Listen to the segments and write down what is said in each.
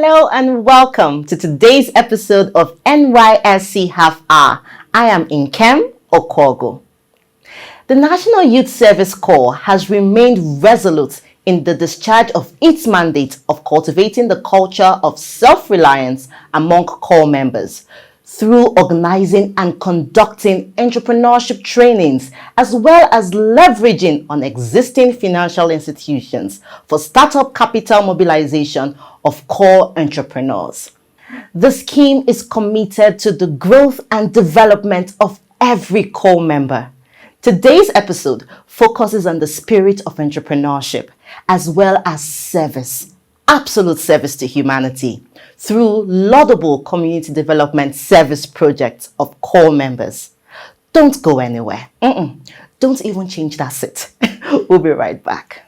Hello and welcome to today's episode of NYSC Half Hour. I am Nkem Okogo. The National Youth Service Corps has remained resolute in the discharge of its mandate of cultivating the culture of self-reliance among corps members through organizing and conducting entrepreneurship trainings, as well as leveraging on existing financial institutions for startup capital mobilization of core entrepreneurs. The scheme is committed to the growth and development of every core member. Today's episode focuses on the spirit of entrepreneurship as well as service, absolute service to humanity, through laudable community development service projects of core members. Don't go anywhere. Don't even change that seat. We'll be right back.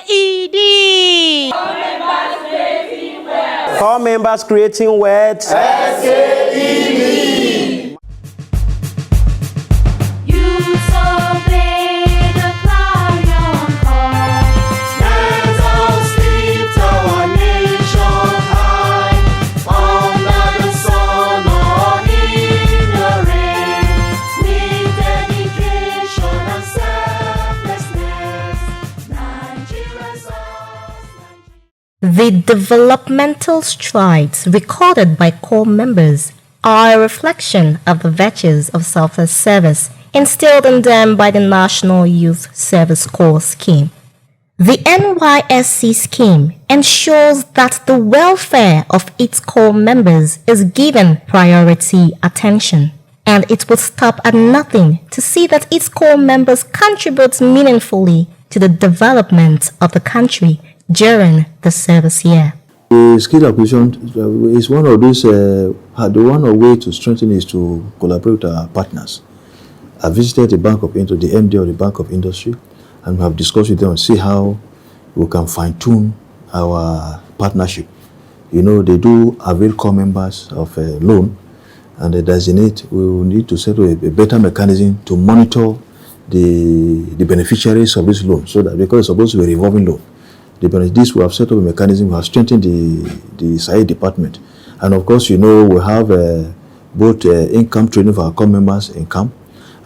SAED! Core members creating wealth. SAED! The developmental strides recorded by core members are a reflection of the virtues of selfless service instilled in them by the National Youth Service Corps scheme. The NYSC scheme ensures that the welfare of its core members is given priority attention, and it will stop at nothing to see that its core members contribute meaningfully to the development of the country during the service year. The skill acquisition is one of those, the one way to strengthen is to collaborate with our partners. I visited the MD of the Bank of Industry, and we have discussed with them and see how we can fine-tune our partnership. You know, they do avail core members of a loan, and they designate, we will need to set a better mechanism to monitor the beneficiaries of this loan, so that because it's supposed to be a revolving loan. This we have set up a mechanism, we have strengthened the SAE department. And of course, you know, we have both in-camp training for our core members in camp,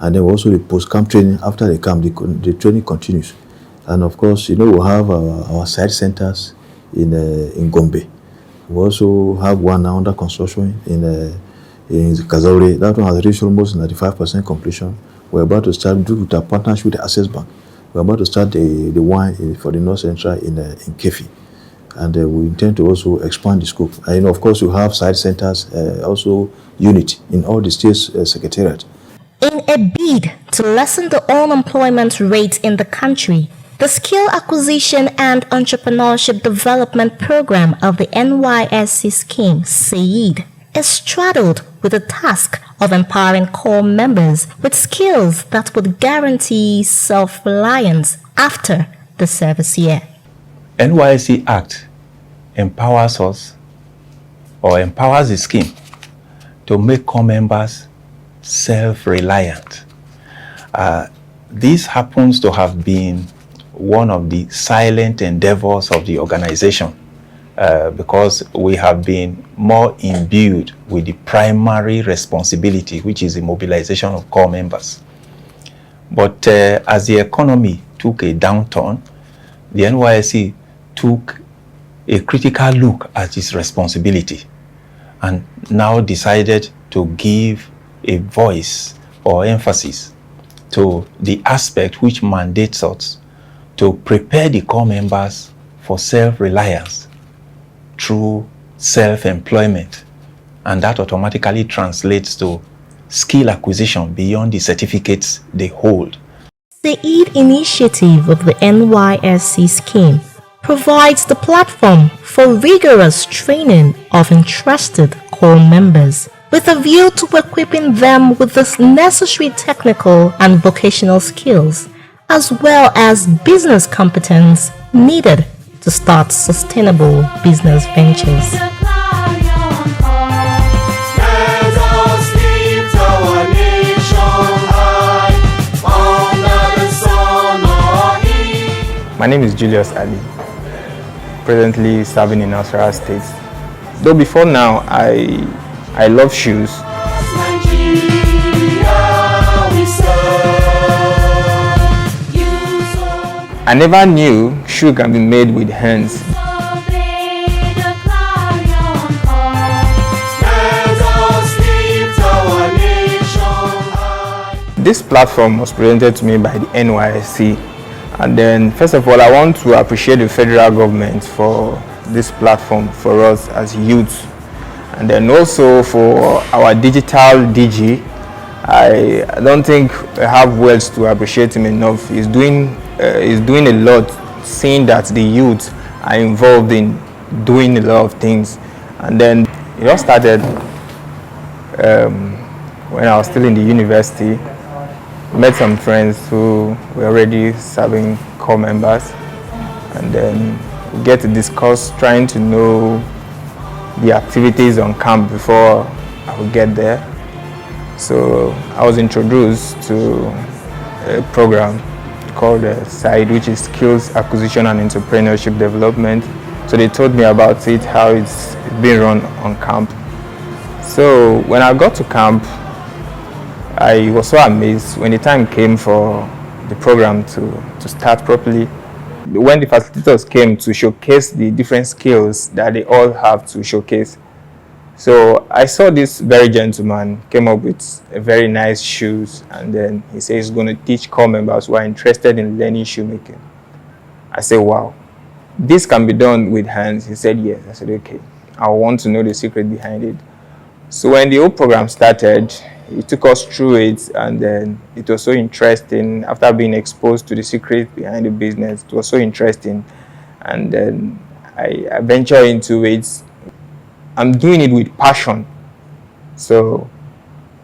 and then also the post-camp training. After the camp, the training continues. And of course, you know, we have our site centers in Gombe. We also have one now under construction in Kazaure. That one has reached almost 95% completion. We're about to start with our partnership with the Access Bank. We're about to start the one for the North Central in Kefi, and we intend to also expand the scope. And of course, you have site centers, also unit in all the states secretariat. In a bid to lessen the unemployment rate in the country, the Skill Acquisition and Entrepreneurship Development Program of the NYSC scheme, SAED, is straddled with the task of empowering core members with skills that would guarantee self-reliance after the service year. NYSC Act empowers us, or empowers the scheme, to make core members self-reliant. This happens to have been one of the silent endeavors of the organization, because we have been more imbued with the primary responsibility, which is the mobilization of core members. But as the economy took a downturn, the NYSC took a critical look at its responsibility and now decided to give a voice or emphasis to the aspect which mandates us to prepare the core members for self-reliance through self-employment, and that automatically translates to skill acquisition beyond the certificates they hold. The SAED initiative of the NYSC scheme provides the platform for rigorous training of interested core members with a view to equipping them with the necessary technical and vocational skills, as well as business competence needed to start sustainable business ventures. My My name is Julius Ali, presently serving in Nasarawa State. Though before now, I love shoes. I never knew shoe can be made with hands. This platform was presented to me by the NYSC, and then first of all I want to appreciate the federal government for this platform for us as youth, and then also for our digital DG. I don't think I have words to appreciate him enough. He's doing a lot, seeing that the youth are involved in doing a lot of things. And then it all started when I was still in the university. Met some friends who were already serving corps members, and then we get to discuss, trying to know the activities on camp before I would get there. So I was introduced to a program called SIDE, which is Skills Acquisition and Entrepreneurship Development. So they told me about it, how it's being run on camp. So when I got to camp, I was so amazed when the time came for the program to start properly. When the facilitators came to showcase the different skills that they all have to showcase. So I saw this very gentleman came up with a very nice shoes, and then he says he's going to teach corps members who are interested in learning shoemaking. I said, wow, this can be done with hands. He said, yes. I said, okay, I want to know the secret behind it. So when the whole program started, he took us through it, and then it was so interesting. After being exposed to the secret behind the business, it was so interesting, and then I ventured into it. I'm doing it with passion, so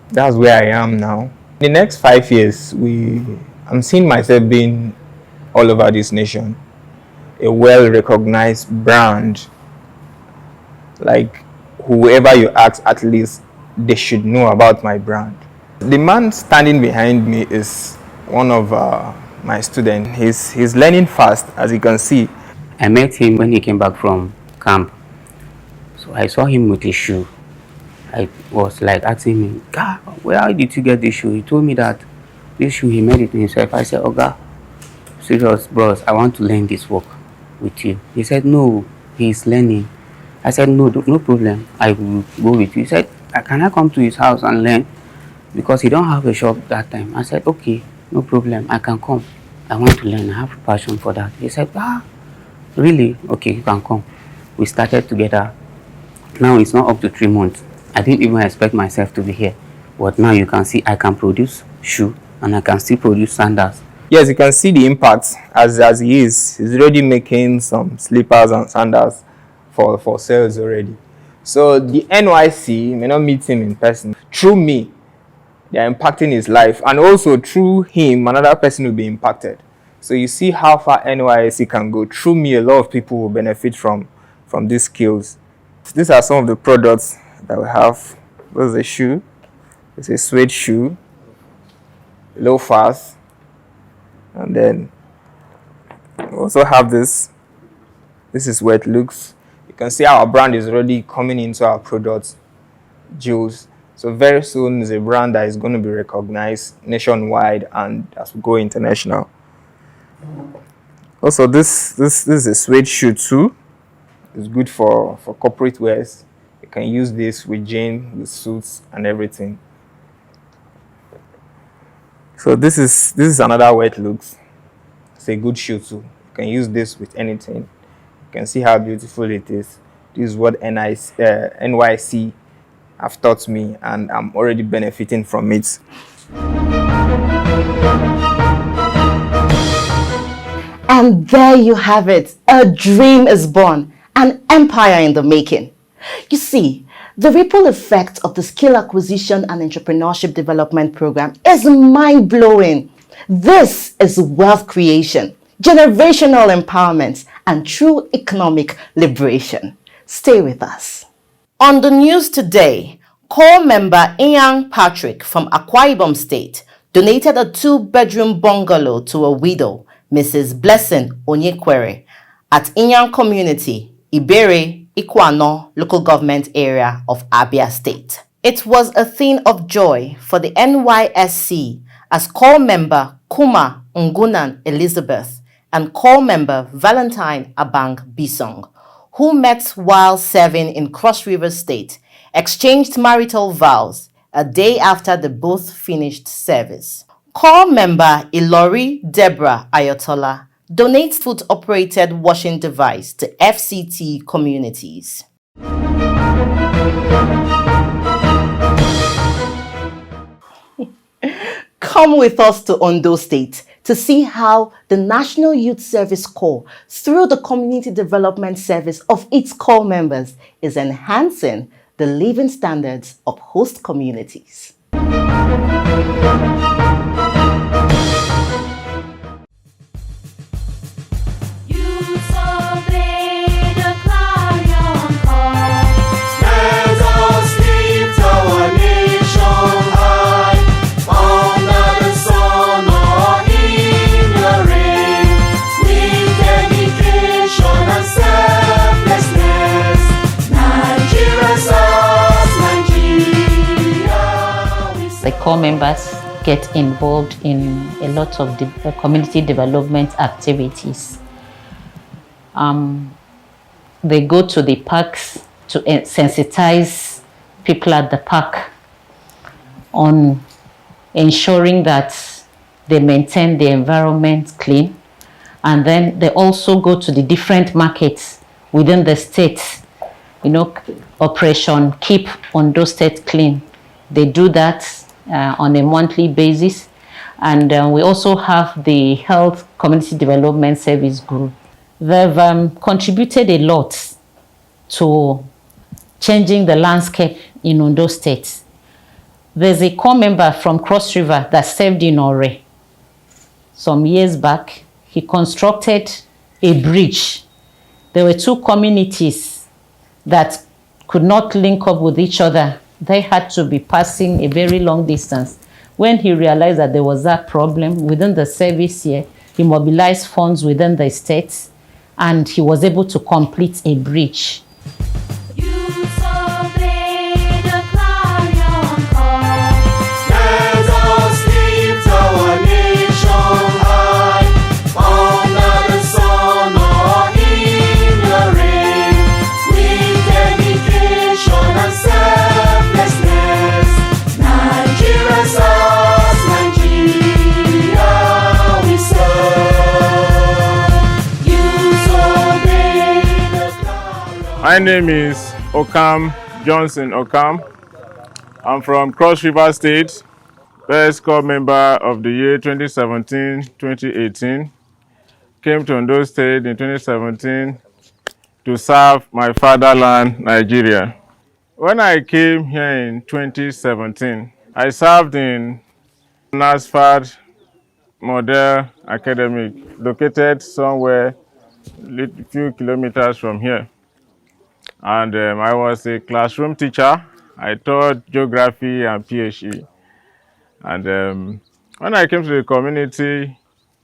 that's where I am now. In the next 5 years, I'm seeing myself being all over this nation, a well-recognized brand. Like whoever you ask, at least they should know about my brand. The man standing behind me is one of my students. He's learning fast, as you can see. I met him when he came back from camp. So I saw him with a shoe. I was like asking him, God, where did you get this shoe? He told me that this shoe he made it himself. I said, Oga, serious bros, I want to learn this work with you. He said, no, he's learning. I said, no problem, I will go with you. He said, can I come to his house and learn? Because he don't have a shop that time. I said, okay, no problem, I can come. I want to learn, I have a passion for that. He said, really? Okay, you can come. We started together. Now it's not up to 3 months. I didn't even expect myself to be here. But now you can see I can produce shoe and I can still produce sandals. Yes, you can see the impact as he is. He's already making some slippers and sandals for sales already. So the NYC may not meet him in person. Through me, they are impacting his life, and also through him, another person will be impacted. So you see how far NYC can go. Through me, a lot of people will benefit from these skills. These are some of the products that we have. This is a shoe. It's a suede shoe, loafers, and then we also have this. This is where it looks. You can see our brand is already coming into our products, Jules. So very soon is a brand that is going to be recognized nationwide and as we go international. Also, this is a suede shoe too. It's good for corporate wears. You can use this with jeans, with suits and everything. So this is another way it looks. It's a good shoe too. You can use this with anything. You can see how beautiful it is. This is what NYC have taught me, and I'm already benefiting from it. And there you have it. A dream is born, an empire in the making. You see, the ripple effect of the Skill Acquisition and Entrepreneurship Development Program is mind-blowing. This is wealth creation, generational empowerment, and true economic liberation. Stay with us. On the news today, corps member Ian Patrick from Akwa Ibom State donated a 2-bedroom bungalow to a widow, Mrs. Blessing Onyekwere at Inyan Community, Ibere, Ikwano local government area of Abia State. It was a thing of joy for the NYSC as core member Kuma Ngunan Elizabeth and core member Valentine Abang Bisong, who met while serving in Cross River State, exchanged marital vows a day after they both finished service. Core member Ilori Deborah Ayotola donates foot-operated washing device to FCT communities. Come with us to Ondo State to see how the National Youth Service Corps, through the community development service of its core members, is enhancing the living standards of host communities. The core members get involved in a lot of community development activities. They go to the parks to sensitize people at the park on ensuring that they maintain the environment clean. And then they also go to the different markets within the state, Operation Keep Ondo State Clean. They do that on a monthly basis. And we also have the Health Community Development Service Group. They've contributed a lot to changing the landscape in Ondo State. There's a core member from Cross River that served in Ore. Some years back, he constructed a bridge. There were two communities that could not link up with each other. They had to be passing a very long distance. When he realized that there was that problem within the service here, he mobilized funds within the state and he was able to complete a bridge. My name is Okam Johnson Okam. I'm from Cross River State, first core member of the year 2017-2018. Came to Ondo State in 2017 to serve my fatherland, Nigeria. When I came here in 2017, I served in NASFAD Model Academic, located somewhere a few kilometers from here. And I was a classroom teacher. I taught geography and PHE. And when I came to the community,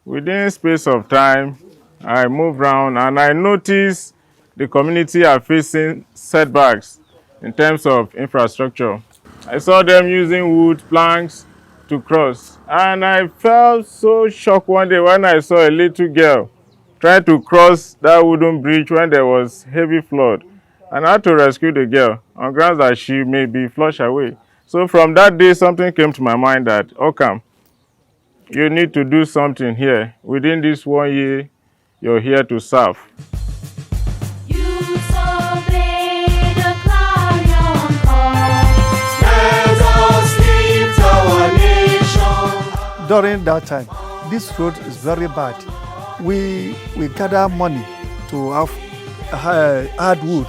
within space of time, I moved around and I noticed the community are facing setbacks in terms of infrastructure. I saw them using wood planks to cross. And I felt so shocked one day when I saw a little girl trying to cross that wooden bridge when there was heavy flood. And I had to rescue the girl on grounds that she may be flushed away. So from that day, something came to my mind that, Okam, you need to do something here. Within this 1 year, you're here to serve. During that time, this road is very bad. We gather money to have hard wood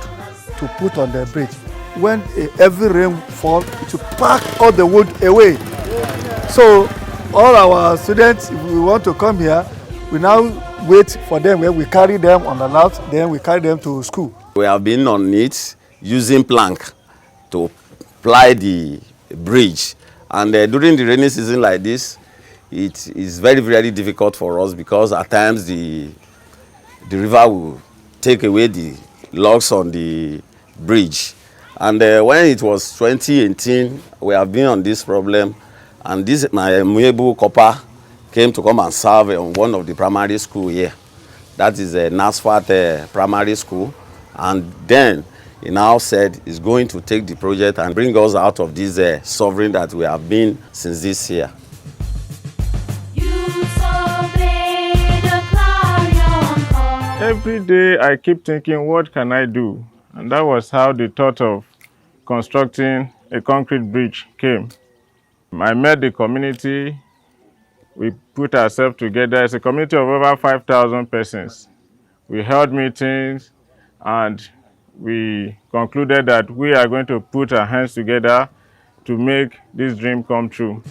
to put on the bridge. When every rain falls, to pack all the wood away. So all our students, if we want to come here, we now wait for them where we carry them on the left, then we carry them to school. We have been on it using plank to ply the bridge. And during the rainy season like this, it is very, very difficult for us because at times the river will take away the logs on the bridge. And when it was 2018, we have been on this problem, and this my Muebu Copper came to come and serve in one of the primary school here. That is Nasfat Primary School. And then he now said he's going to take the project and bring us out of this suffering that we have been since this year. Every day I keep thinking, what can I do? And that was how the thought of constructing a concrete bridge came. I met the community. We put ourselves together. It's a community of over 5,000 persons. We held meetings and we concluded that we are going to put our hands together to make this dream come true.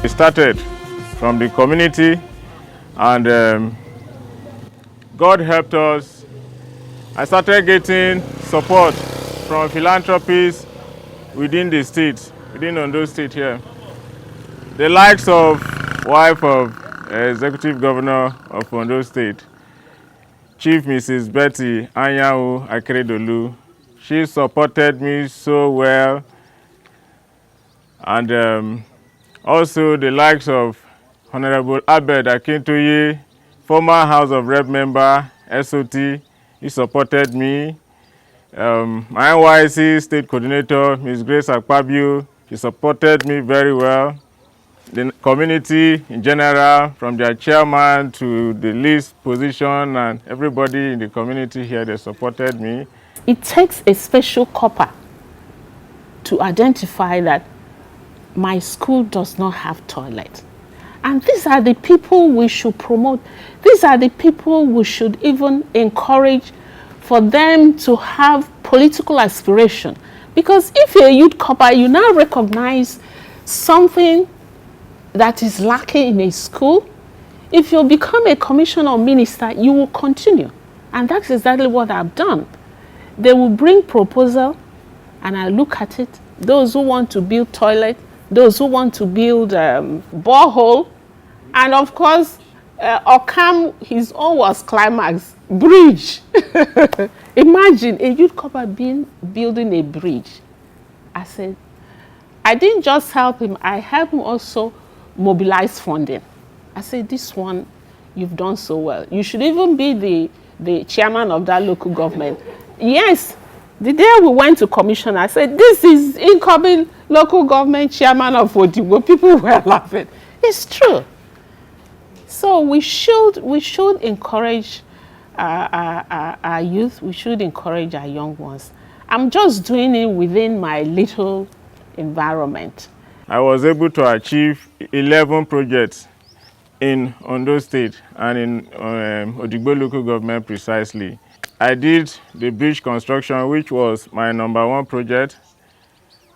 We started from the community, and God helped us. I started getting support from philanthropists within the state, within Ondo State here. The likes of wife of Executive Governor of Ondo State, Chief Mrs. Betty Anyanwu Akeredolu. She supported me so well, and also the likes of Honorable Abed Akintoye, former House of Rep member, SOT. He supported me. My NYSC State Coordinator, Ms. Grace Akpabio, she supported me very well. The community in general, from their chairman to the least position, and everybody in the community here, they supported me. It takes a special copper to identify that my school does not have toilet. And these are the people we should promote. These are the people we should even encourage for them to have political aspiration. Because if you're a youth copper, you now recognize something that is lacking in a school. If you become a commissioner or minister, you will continue. And that's exactly what I've done. They will bring proposal, and I look at it. Those who want to build toilet, those who want to build borehole, and of course, Okam, his own was climax, bridge. Imagine a youth copper building a bridge. I said, I didn't just help him, I helped him also mobilize funding. I said, this one, you've done so well. You should even be the chairman of that local government. Yes, the day we went to commission, I said, this is incoming local government chairman of Odigbo. People were laughing. It's true. So we should encourage our youth. We should encourage our young ones. I'm just doing it within my little environment. I was able to achieve 11 projects in Ondo State and in Odigbo local government precisely. I did the bridge construction, which was my #1 project.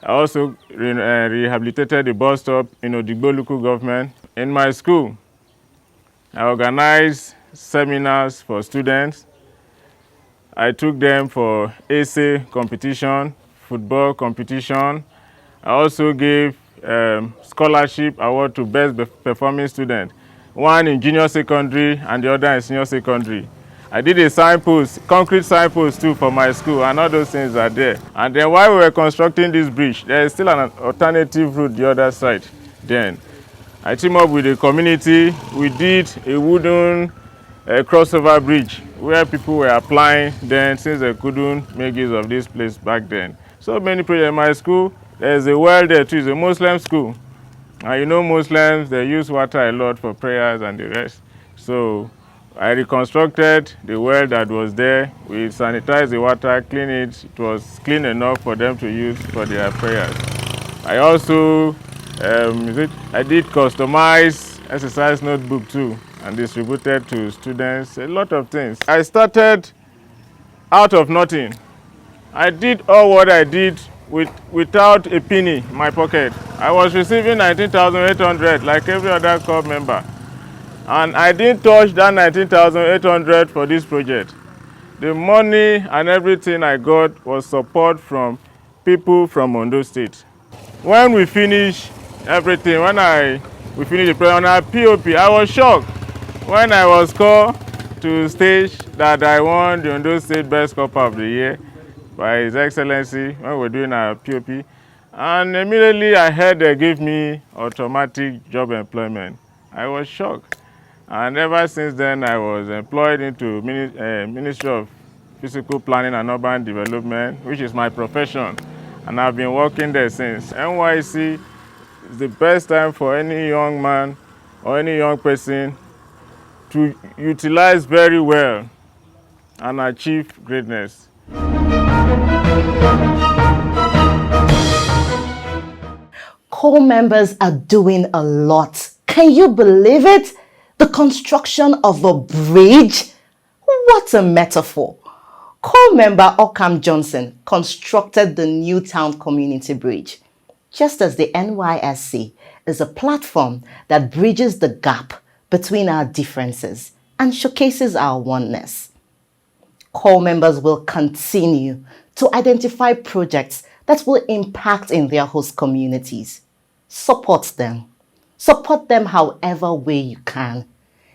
I also rehabilitated the bus stop in Odigbo local government. In my school, I organized seminars for students. I took them for essay competition, football competition. I also gave scholarship award to best performing student, one in junior secondary and the other in senior secondary. I did a signpost, concrete signpost too for my school, and all those things are there. And then while we were constructing this bridge, there is still an alternative route the other side. Then I teamed up with the community. We did a wooden crossover bridge where people were applying then, since they couldn't make use of this place back then. So many projects in my school. There's a well there too. It's a Muslim school. And you know Muslims, they use water a lot for prayers and the rest. So I reconstructed the well that was there. We sanitized the water, cleaned it. It was clean enough for them to use for their prayers. I also I did customized exercise notebook too and distributed to students, a lot of things. I started out of nothing. I did all what I did without a penny in my pocket. I was receiving 19,800 like every other corps member. And I didn't touch that 19,800 for this project. The money and everything I got was support from people from Ondo State. When we finished everything, we finished the program on our POP, I was shocked when I was called to stage that I won the Ondo State Best Corps of the Year by His Excellency when we were doing our POP. And immediately I heard they gave me automatic job employment. I was shocked. And ever since then, I was employed into Ministry of Physical Planning and Urban Development, which is my profession. And I've been working there since. NYSC is the best time for any young man or any young person to utilize very well and achieve greatness. Corps members are doing a lot. Can you believe it? The construction of a bridge? What a metaphor. Corps member Occam Johnson constructed the Newtown Community Bridge, just as the NYSC is a platform that bridges the gap between our differences and showcases our oneness. Corps members will continue to identify projects that will impact in their host communities. Support them. Support them however way you can.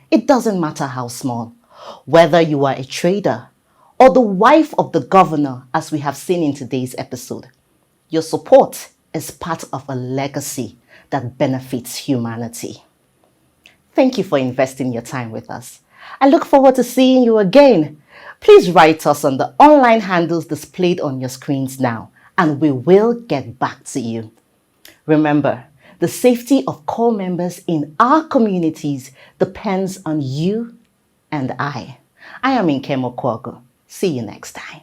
It doesn't matter how small. Whether you are a trader or the wife of the governor, as we have seen in today's episode, your support is part of a legacy that benefits humanity. Thank you for investing your time with us. I look forward to seeing you again. Please write us on the online handles displayed on your screens now, and we will get back to you. Remember, the safety of corps members in our communities depends on you and I. I am Nkem Okwogo. See you next time.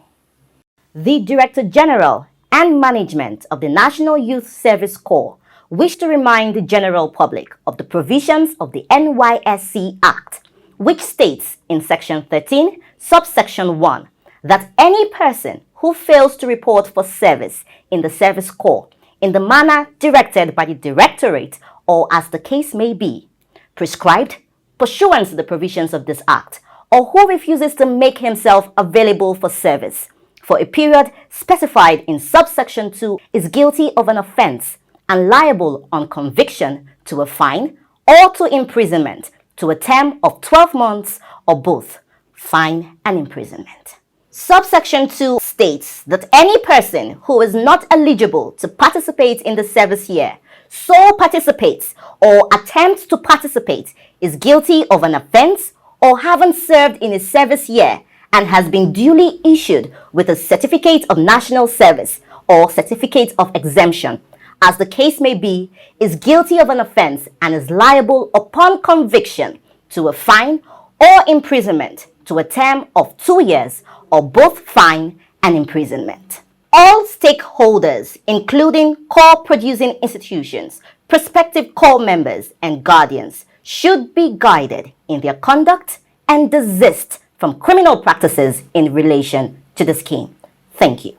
The Director General and Management of the National Youth Service Corps wish to remind the general public of the provisions of the NYSC Act, which states in Section 13, subsection 1, that any person who fails to report for service in the Service Corps in the manner directed by the Directorate or as the case may be, prescribed pursuant to the provisions of this Act, or who refuses to make himself available for service for a period specified in subsection 2 is guilty of an offense and liable on conviction to a fine or to imprisonment to a term of 12 months or both, fine and imprisonment. Subsection 2 states that any person who is not eligible to participate in the service year so participates or attempts to participate is guilty of an offense or having served in a service year and has been duly issued with a certificate of national service or certificate of exemption, as the case may be, is guilty of an offense and is liable upon conviction to a fine or imprisonment to a term of 2 years or both fine and imprisonment. All stakeholders, including corps producing institutions, prospective corps members and guardians, should be guided in their conduct and desist from criminal practices in relation to the scheme. Thank you.